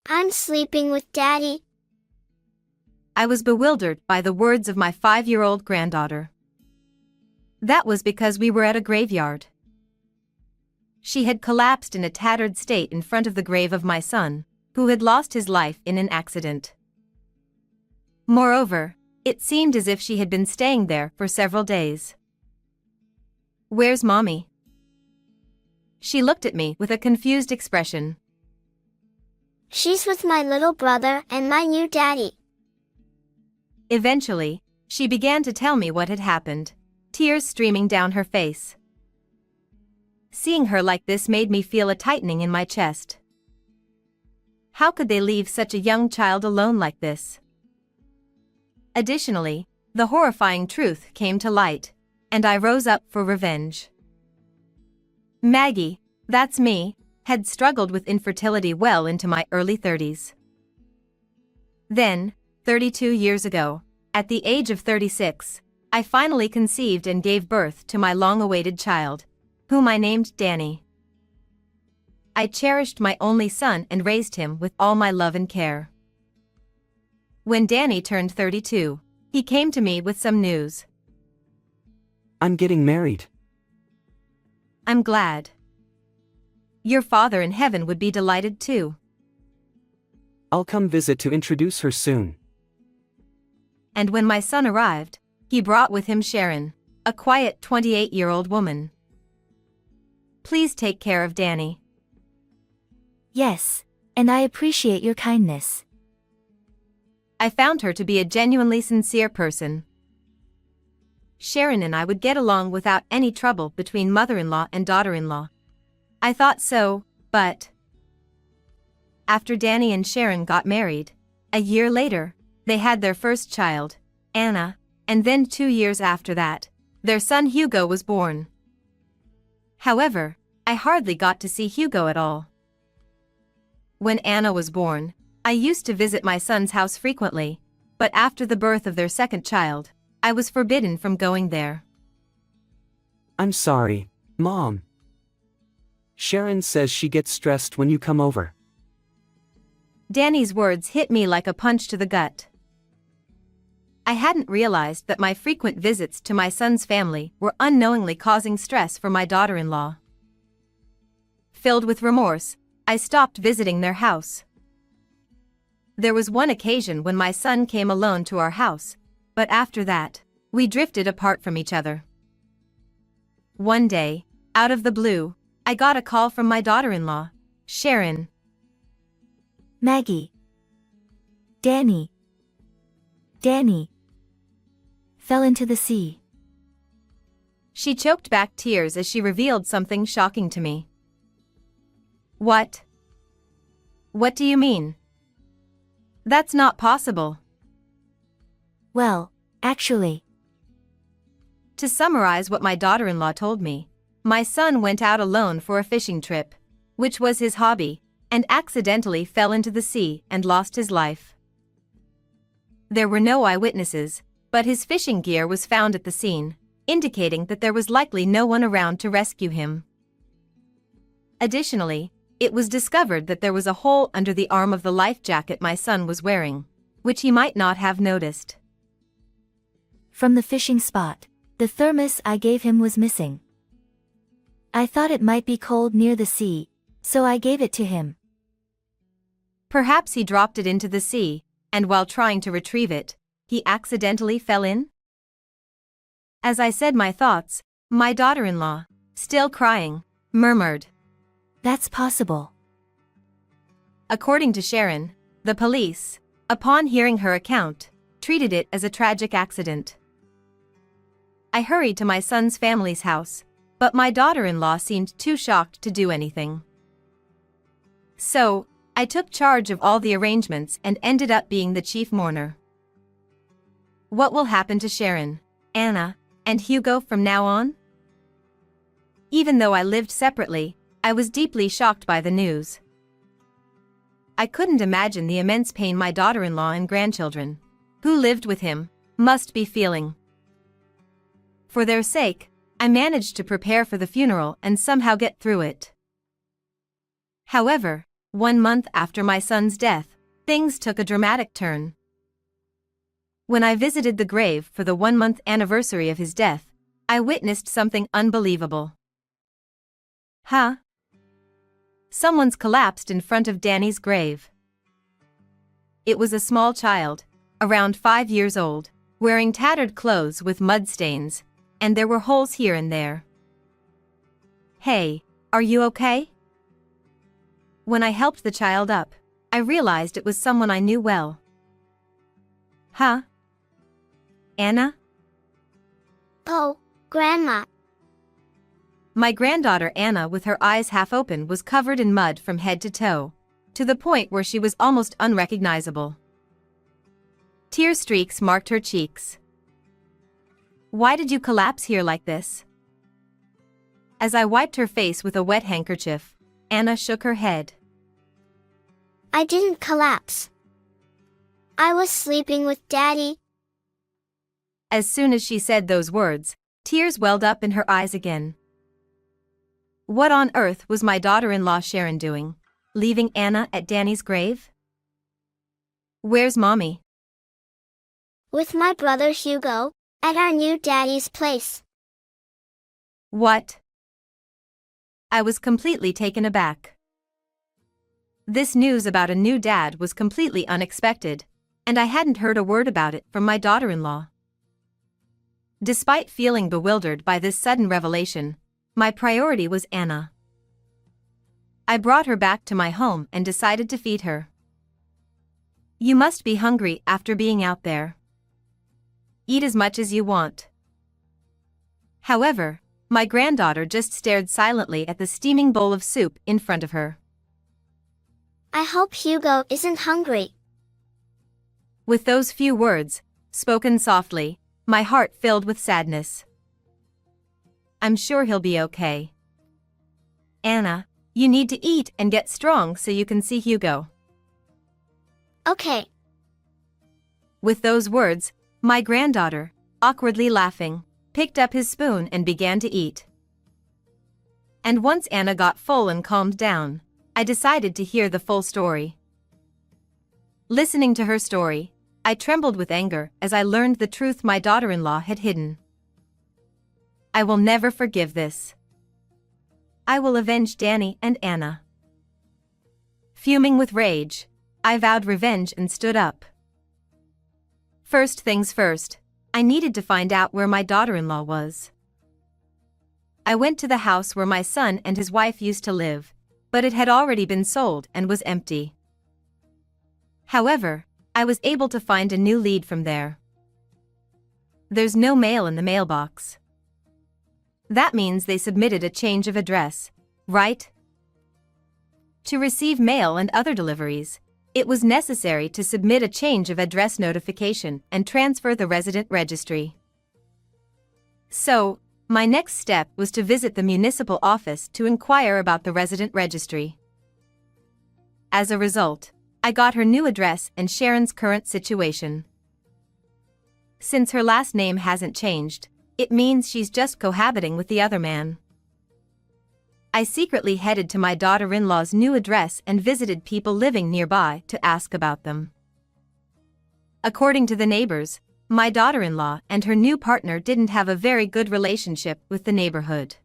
I'm sleeping with Daddy. I was bewildered by the words of my 5-year-old granddaughter. That was because we were at a graveyard. She had collapsed in a tattered state in front of the grave of my son, who had lost his life in an accident. Moreover, it seemed as if she had been staying there for several days. "Where's Mommy?" She looked at me with a confused expression. She's with my little brother and my new daddy. Eventually, she began to tell me what had happened, tears streaming down her face. Seeing her like this made me feel a tightening in my chest. How could they leave such a young child alone like this? Additionally, the horrifying truth came to light, and I rose up for revenge. Maggie, that's me, had struggled with infertility well into my early 30s. Then, 32 years ago, at the age of 36, I finally conceived and gave birth to my long-awaited child, whom I named Danny. I cherished my only son and raised him with all my love and care. When Danny turned 32, he came to me with some news. I'm getting married. I'm glad. Your father in heaven would be delighted too. I'll come visit to introduce her soon. And when my son arrived, he brought with him Sharon, a quiet 28-year-old woman. Please take care of Danny. Yes, and I appreciate your kindness. I found her to be a genuinely sincere person. Sharon and I would get along without any trouble between mother-in-law and daughter-in-law. I thought so, but after Danny and Sharon got married, a year later, they had their first child, Anna, and then 2 years after that, their son Hugo was born. However, I hardly got to see Hugo at all. When Anna was born, I used to visit my son's house frequently, but after the birth of their second child, I was forbidden from going there. I'm sorry, Mom. Sharon says she gets stressed when you come over. Danny's words hit me like a punch to the gut. I hadn't realized that my frequent visits to my son's family were unknowingly causing stress for my daughter-in-law. Filled with remorse, I stopped visiting their house. There was one occasion when my son came alone to our house, but after that, we drifted apart from each other. One day, out of the blue, I got a call from my daughter-in-law, Sharon. Maggie. Danny fell into the sea. She choked back tears as she revealed something shocking to me. What? What do you mean? That's not possible. Well, actually. To summarize what my daughter-in-law told me, my son went out alone for a fishing trip, which was his hobby, and accidentally fell into the sea and lost his life. There were no eyewitnesses, but his fishing gear was found at the scene, indicating that there was likely no one around to rescue him. Additionally, it was discovered that there was a hole under the arm of the life jacket my son was wearing, which he might not have noticed. From the fishing spot, the thermos I gave him was missing. I thought it might be cold near the sea, so I gave it to him. Perhaps he dropped it into the sea, and while trying to retrieve it, he accidentally fell in? As I said my thoughts, my daughter-in-law, still crying, murmured, That's possible. According to Sharon, the police, upon hearing her account, treated it as a tragic accident. I hurried to my son's family's house, but my daughter-in-law seemed too shocked to do anything. So, I took charge of all the arrangements and ended up being the chief mourner. What will happen to Sharon, Anna, and Hugo from now on? Even though I lived separately, I was deeply shocked by the news. I couldn't imagine the immense pain my daughter-in-law and grandchildren, who lived with him, must be feeling. For their sake, I managed to prepare for the funeral and somehow get through it. However, 1 month after my son's death, things took a dramatic turn. When I visited the grave for the 1-month anniversary of his death, I witnessed something unbelievable. Huh? Someone's collapsed in front of Danny's grave. It was a small child, around 5 years old, wearing tattered clothes with mud stains, and there were holes here and there. Hey, are you okay? When I helped the child up, I realized it was someone I knew well. Huh? Anna? Oh, Grandma. My granddaughter Anna, with her eyes half open, was covered in mud from head to toe, to the point where she was almost unrecognizable. Tear streaks marked her cheeks. Why did you collapse here like this? As I wiped her face with a wet handkerchief, Anna shook her head. I didn't collapse. I was sleeping with Daddy. As soon as she said those words, tears welled up in her eyes again. What on earth was my daughter-in-law Sharon doing, leaving Anna at Danny's grave? Where's Mommy? With my brother Hugo, at our new daddy's place. What? I was completely taken aback. This news about a new dad was completely unexpected, and I hadn't heard a word about it from my daughter-in-law. Despite feeling bewildered by this sudden revelation, my priority was Anna. I brought her back to my home and decided to feed her. You must be hungry after being out there. Eat as much as you want. However, my granddaughter just stared silently at the steaming bowl of soup in front of her. I hope Hugo isn't hungry. With those few words, spoken softly, my heart filled with sadness. I'm sure he'll be okay. Anna, you need to eat and get strong so you can see Hugo. Okay. With those words, my granddaughter, awkwardly laughing, picked up his spoon and began to eat. And once Anna got full and calmed down, I decided to hear the full story. Listening to her story, I trembled with anger as I learned the truth my daughter-in-law had hidden. I will never forgive this. I will avenge Danny and Anna. Fuming with rage, I vowed revenge and stood up. First things first, I needed to find out where my daughter-in-law was. I went to the house where my son and his wife used to live, but it had already been sold and was empty. However, I was able to find a new lead from there. There's no mail in the mailbox. That means they submitted a change of address, right? To receive mail and other deliveries, it was necessary to submit a change of address notification and transfer the resident registry. So, my next step was to visit the municipal office to inquire about the resident registry. As a result, I got her new address and Sharon's current situation. Since her last name hasn't changed, it means she's just cohabiting with the other man. I secretly headed to my daughter-in-law's new address and visited people living nearby to ask about them. According to the neighbors, my daughter-in-law and her new partner didn't have a very good relationship with the neighborhood.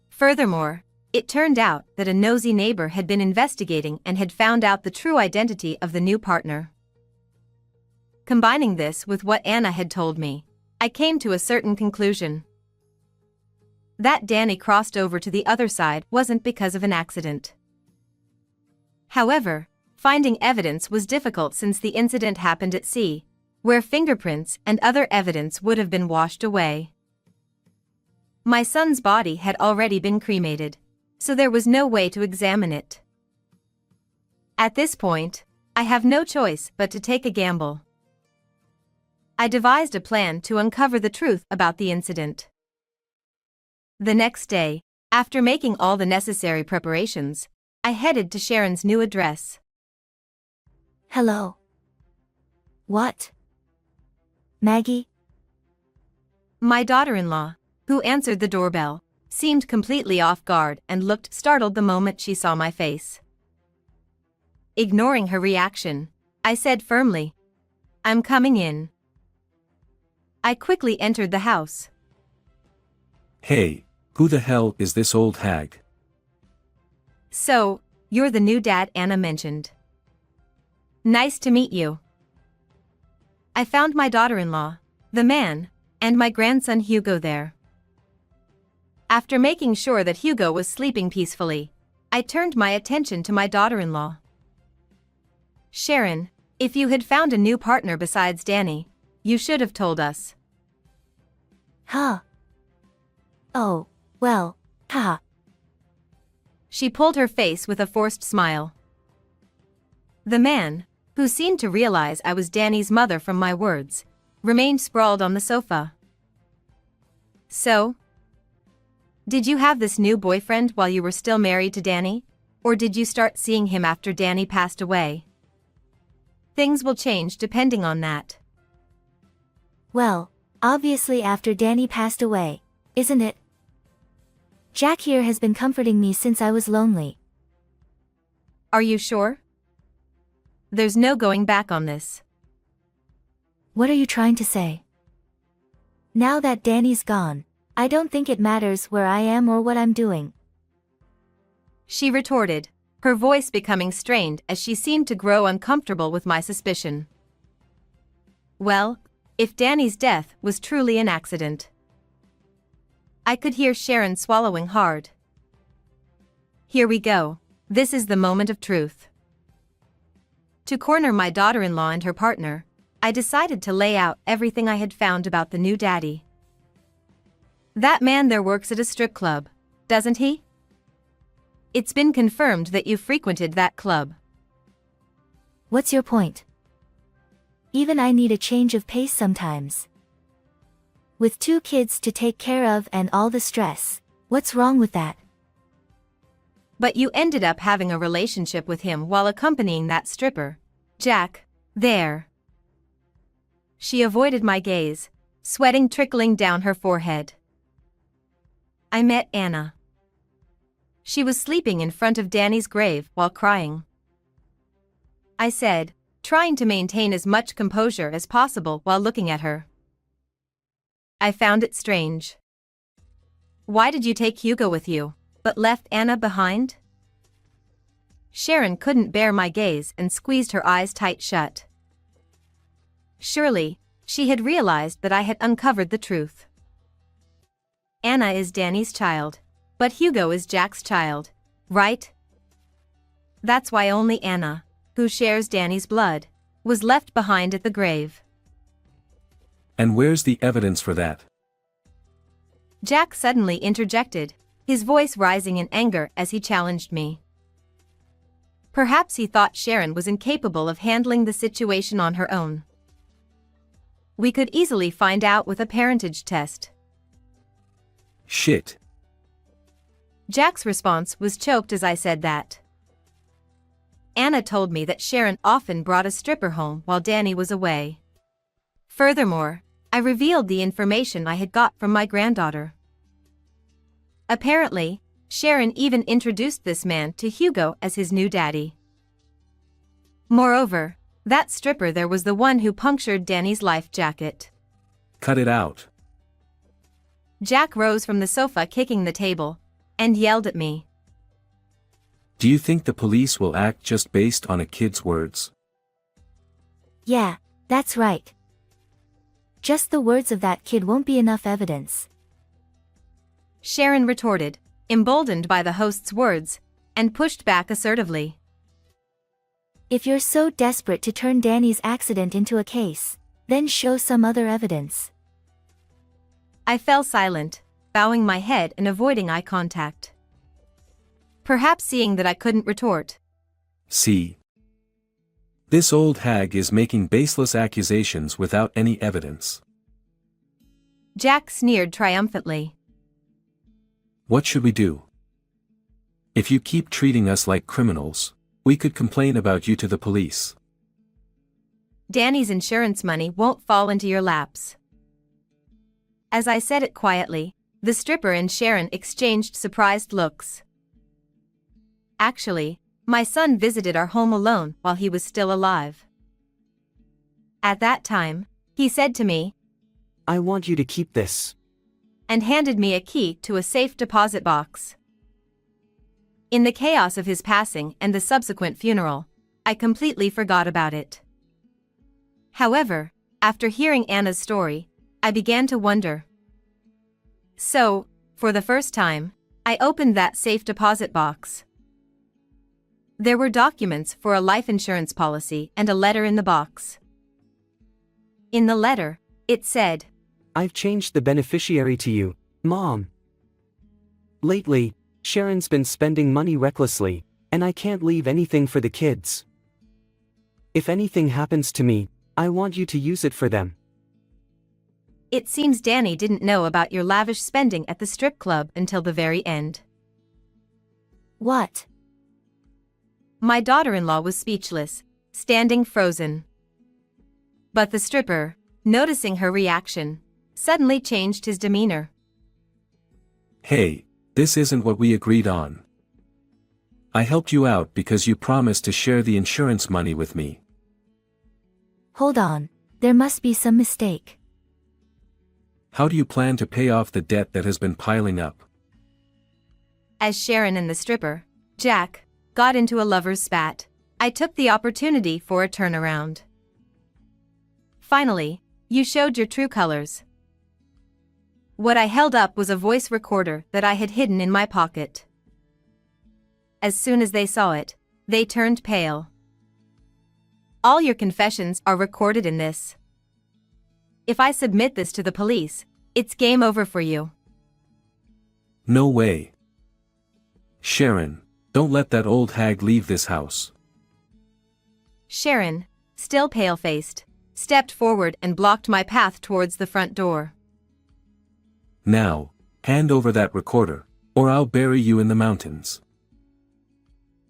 Furthermore, it turned out that a nosy neighbor had been investigating and had found out the true identity of the new partner. Combining this with what Anna had told me, I came to a certain conclusion. That Danny crossed over to the other side wasn't because of an accident. However, finding evidence was difficult since the incident happened at sea, where fingerprints and other evidence would have been washed away. My son's body had already been cremated, so there was no way to examine it. At this point, I have no choice but to take a gamble. I devised a plan to uncover the truth about the incident. The next day, after making all the necessary preparations, I headed to Sharon's new address. Hello. What? Maggie? My daughter-in-law, who answered the doorbell, seemed completely off guard and looked startled the moment she saw my face. Ignoring her reaction, I said firmly, "I'm coming in." I quickly entered the house. Hey, who the hell is this old hag? "So, you're the new dad Anna mentioned. Nice to meet you." I found my daughter-in-law, the man, and my grandson Hugo there. After making sure that Hugo was sleeping peacefully, I turned my attention to my daughter-in-law. "Sharon, if you had found a new partner besides Danny, you should have told us." Huh. Oh, well, haha. She pulled her face with a forced smile. The man, who seemed to realize I was Danny's mother from my words, remained sprawled on the sofa. "So? Did you have this new boyfriend while you were still married to Danny, or did you start seeing him after Danny passed away? Things will change depending on that." Well, obviously after Danny passed away, isn't it? Jack here has been comforting me since I was lonely. "Are you sure? There's no going back on this." What are you trying to say? Now that Danny's gone, I don't think it matters where I am or what I'm doing. She retorted, her voice becoming strained as she seemed to grow uncomfortable with my suspicion. Well, if Danny's death was truly an accident. I could hear Sharon swallowing hard. Here we go. This is the moment of truth. To corner my daughter-in-law and her partner, I decided to lay out everything I had found about the new daddy. "That man there works at a strip club, doesn't he? It's been confirmed that you frequented that club." What's your point? Even I need a change of pace sometimes. With 2 kids to take care of and all the stress, what's wrong with that? "But you ended up having a relationship with him while accompanying that stripper, Jack, there." She avoided my gaze, sweating trickling down her forehead. "I met Anna. She was sleeping in front of Danny's grave while crying," I said, trying to maintain as much composure as possible while looking at her. "I found it strange. Why did you take Hugo with you, but left Anna behind?" Sharon couldn't bear my gaze and squeezed her eyes tight shut. Surely, she had realized that I had uncovered the truth. Anna is Danny's child, but Hugo is Jack's child, right? That's why only Anna, who shares Danny's blood, was left behind at the grave. And where's the evidence for that? Jack suddenly interjected, his voice rising in anger as he challenged me. Perhaps he thought Sharon was incapable of handling the situation on her own. We could easily find out with a parentage test. Shit. Jack's response was choked as I said that. Anna told me that Sharon often brought a stripper home while Danny was away. Furthermore, I revealed the information I had got from my granddaughter. Apparently, Sharon even introduced this man to Hugo as his new daddy. Moreover, that stripper there was the one who punctured Danny's life jacket. Cut it out. Jack rose from the sofa kicking the table, and yelled at me. Do you think the police will act just based on a kid's words? Yeah, that's right. Just the words of that kid won't be enough evidence. Sharon retorted, emboldened by the host's words, and pushed back assertively. If you're so desperate to turn Danny's accident into a case, then show some other evidence. I fell silent, bowing my head and avoiding eye contact. Perhaps seeing that I couldn't retort. See. This old hag is making baseless accusations without any evidence. Jack sneered triumphantly. What should we do? If you keep treating us like criminals, we could complain about you to the police. Danny's insurance money won't fall into your laps. As I said it quietly, the stripper and Sharon exchanged surprised looks. Actually, My son visited our home alone while he was still alive. At that time, he said to me, I want you to keep this. And handed me a key to a safe deposit box. In the chaos of his passing and the subsequent funeral, I completely forgot about it. However, after hearing Anna's story, I began to wonder. So, for the first time, I opened that safe deposit box. There were documents for a life insurance policy and a letter in the box. In the letter, it said, I've changed the beneficiary to you, Mom. Lately, Sharon's been spending money recklessly, and I can't leave anything for the kids. If anything happens to me, I want you to use it for them. It seems Danny didn't know about your lavish spending at the strip club until the very end. What? My daughter-in-law was speechless, standing frozen. But the stripper, noticing her reaction, suddenly changed his demeanor. Hey, this isn't what we agreed on. I helped you out because you promised to share the insurance money with me. Hold on, there must be some mistake. How do you plan to pay off the debt that has been piling up? As Sharon and the stripper, Jack, got into a lover's spat, I took the opportunity for a turnaround. Finally, you showed your true colors. What I held up was a voice recorder that I had hidden in my pocket. As soon as they saw it, they turned pale. All your confessions are recorded in this. If I submit this to the police, it's game over for you. No way. Sharon, don't let that old hag leave this house. Sharon, still pale-faced, stepped forward and blocked my path towards the front door. Now, hand over that recorder, or I'll bury you in the mountains.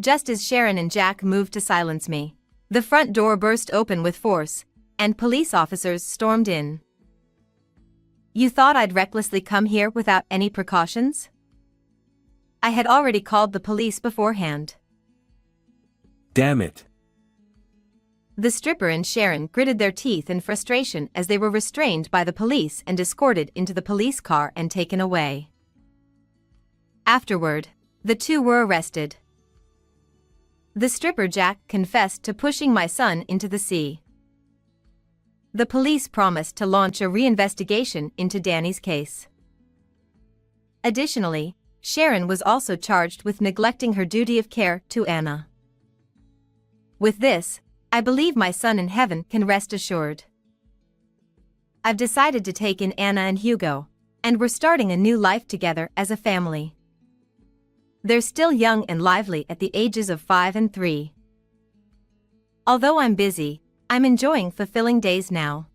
Just as Sharon and Jack moved to silence me, the front door burst open with force, and police officers stormed in. You thought I'd recklessly come here without any precautions? I had already called the police beforehand. Damn it. The stripper and Sharon gritted their teeth in frustration as they were restrained by the police and escorted into the police car and taken away. Afterward, the two were arrested. The stripper Jack confessed to pushing my son into the sea. The police promised to launch a reinvestigation into Danny's case. Additionally, Sharon was also charged with neglecting her duty of care to Anna. With this, I believe my son in heaven can rest assured. I've decided to take in Anna and Hugo, and we're starting a new life together as a family. They're still young and lively at the ages of 5 and 3. Although I'm busy, I'm enjoying fulfilling days now.